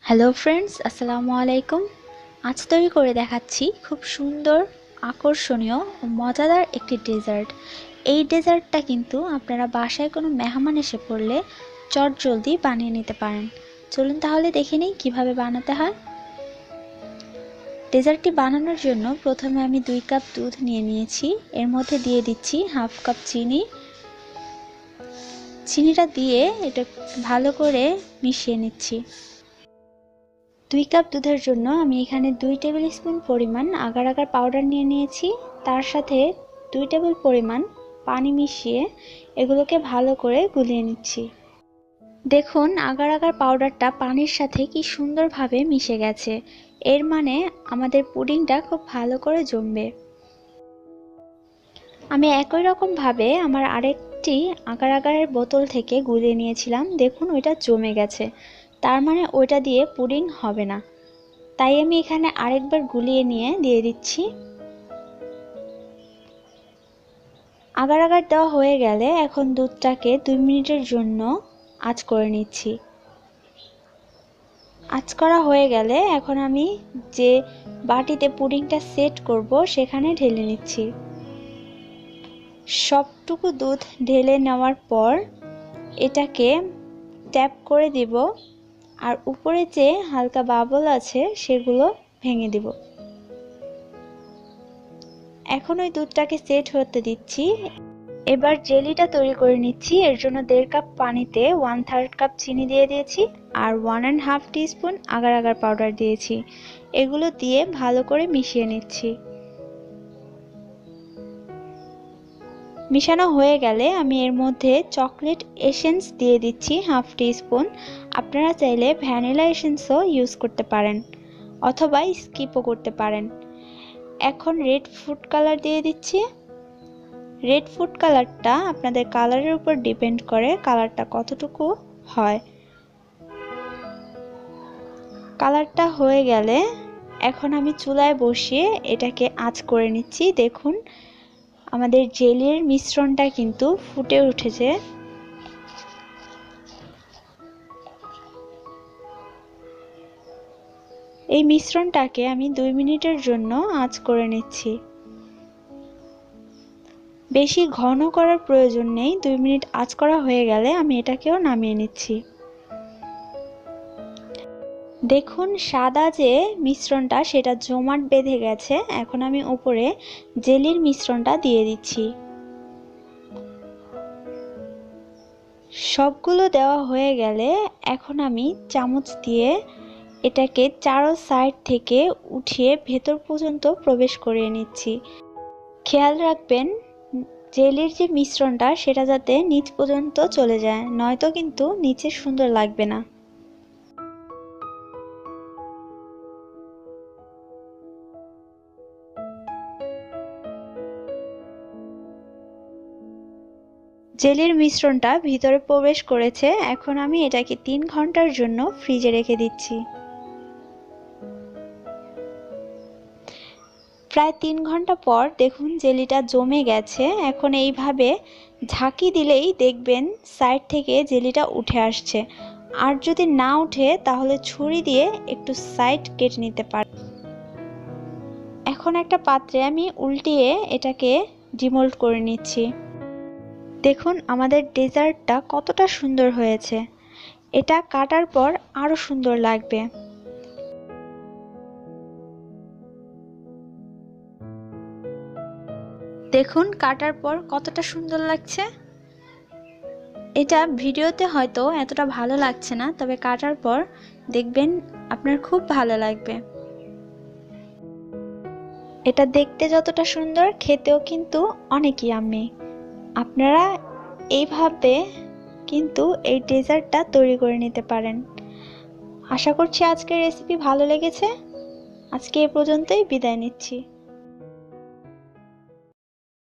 Hello friends, আসসালামু আলাইকুম। আজ তৈরি করে দেখাচ্ছি খুব সুন্দর, আকর্ষণীয় ও মজাদার একটি ডেজার্ট। এই ডেজার্টটা কিন্তু আপনারা বাসায় কোনো মেহমান এসে পড়লে চটজলদি বানিয়ে নিতে পারেন। চলুন তাহলে দেখে নিই কীভাবে বানাতে হয়। ডেজার্টটি বানানোর জন্য প্রথমে আমি 2 কাপ দুধ নিয়ে নিয়েছি। এর মধ্যে দিয়ে দিচ্ছি হাফ কাপ চিনি। চিনিটা দিয়ে এটা ভালো করে মিশিয়ে নিচ্ছি। 2 কাপ দুধের জন্য আমি এখানে 2 টেবিল স্পুন পরিমাণ আগার আগার পাউডার নিয়ে নিয়েছি। তার সাথে 2 টেবিল পরিমাণ পানি মিশিয়ে এগুলোকে ভালো করে গুলিয়ে নিচ্ছি। দেখুন আগার আগার পাউডারটা পানির সাথে কি সুন্দরভাবে মিশে গেছে। এর মানে আমাদের পুডিংটা খুব ভালো করে জমবে। আমি একই রকমভাবে আমার আরেকটি আগার আগারের বোতল থেকে গুলিয়ে নিয়েছিলাম। দেখুন ওইটা জমে গেছে, তার মানে ওইটা দিয়ে পুডিং হবে না। তাই আমি এখানে আরেকবার গুলিয়ে নিয়ে দিয়ে দিচ্ছি। আগার আগার দেওয়া হয়ে গেলে এখন দুধটাকে 2 মিনিটের জন্য আঁচ করে নিচ্ছি। আঁচ করা হয়ে গেলে এখন আমি যে বাটিতে পুডিংটা সেট করব সেখানে ঢেলে নিচ্ছি। সবটুকু দুধ ঢেলে নেওয়ার পর এটাকে ট্যাপ করে দিব, আর উপরে যে হালকা বাবল আছে সেগুলো ভেঙে দিব। এখন ওই দুধটাকে সেট হতে দিচ্ছি। এবার জেলিটা তৈরি করে নিচ্ছি। এর জন্য 1.5 কাপ পানিতে 1/3 কাপ চিনি দিয়ে দিয়েছি আর 1.5 টিস্পুন আগার আগার পাউডার দিয়েছি। এগুলো দিয়ে ভালো করে মিশিয়ে নিচ্ছি। মিশানো হয়ে গেলে আমি এর মধ্যে চকলেট এসেন্স দিয়ে দিচ্ছি হাফ টিস্পুন। আপনারা চাইলে ভ্যানিলা এসেন্সও ইউজ করতে পারেন অথবা স্কিপও করতে পারেন। এখন রেড ফুড কালার দিয়ে দিচ্ছি। রেড ফুড কালারটা আপনাদের কালারের উপর ডিপেন্ড করে কালারটা কতটুকু হয়। কালারটা হয়ে গেলে এখন আমি চুলায় বসিয়ে এটাকে আঁচ করে নিচ্ছি। দেখুন আমাদের জেলির মিশ্রণটা কিন্তু ফুটে উঠেছে। এই মিশ্রণটাকে আমি 2 মিনিটের জন্য আঁচ করে নিচ্ছি। বেশি ঘন করার প্রয়োজন নেই। 2 মিনিট আঁচ করা হয়ে গেলে আমি এটাকেও নামিয়ে নিচ্ছি। দেখুন সাদা যে মিশ্রণটা সেটা জমাট বেঁধে গেছে। এখন আমি উপরে জেলির মিশ্রণটা দিয়ে দিচ্ছি। সবগুলো দেওয়া হয়ে গেলে এখন আমি চামচ দিয়ে এটাকে চারো সাইড থেকে উঠিয়ে ভেতর পর্যন্ত প্রবেশ করিয়ে নিচ্ছি। খেয়াল রাখবেন জেলির যে মিশ্রণটা সেটা যাতে নিচ পর্যন্ত চলে যায়, নয়তো কিন্তু নিচে সুন্দর লাগবে না। জেলির মিশ্রণটা ভিতরে প্রবেশ করেছে। এখন আমি এটাকে 3 ঘন্টার জন্য ফ্রিজে রেখে দিচ্ছি। প্রায় 3 ঘন্টা পর দেখুন জেলিটা জমে গেছে। এখন এইভাবে ঝাঁকি দিলেই দেখবেন সাইড থেকে জেলিটা উঠে আসছে। আর যদি না উঠে তাহলে ছুরি দিয়ে একটু সাইড কেটে নিতে পারেন। এখন একটা পাত্রে আমি উল্টিয়ে এটাকে ডিমোল্ড করে নিচ্ছি। দেখুন আমাদের ডেজার্টটা কতটা সুন্দর হয়েছে। এটা কাটার পর আরো সুন্দর লাগবে। দেখুন কাটার পর কতটা সুন্দর লাগছে। এটা ভিডিওতে হয়তো এতটা ভালো লাগছে না, তবে কাটার পর দেখবেন আপনার খুব ভালো লাগবে। এটা দেখতে যতটা সুন্দর খেতেও কিন্তু অনেক ইয়াম্মি। আপনারা এইভাবে কিন্তু এই ডেজার্টটা তৈরি করে নিতে পারেন। আশা করছি আজকের রেসিপি ভালো লেগেছে। আজকে এ পর্যন্তই বিদায় নিচ্ছি।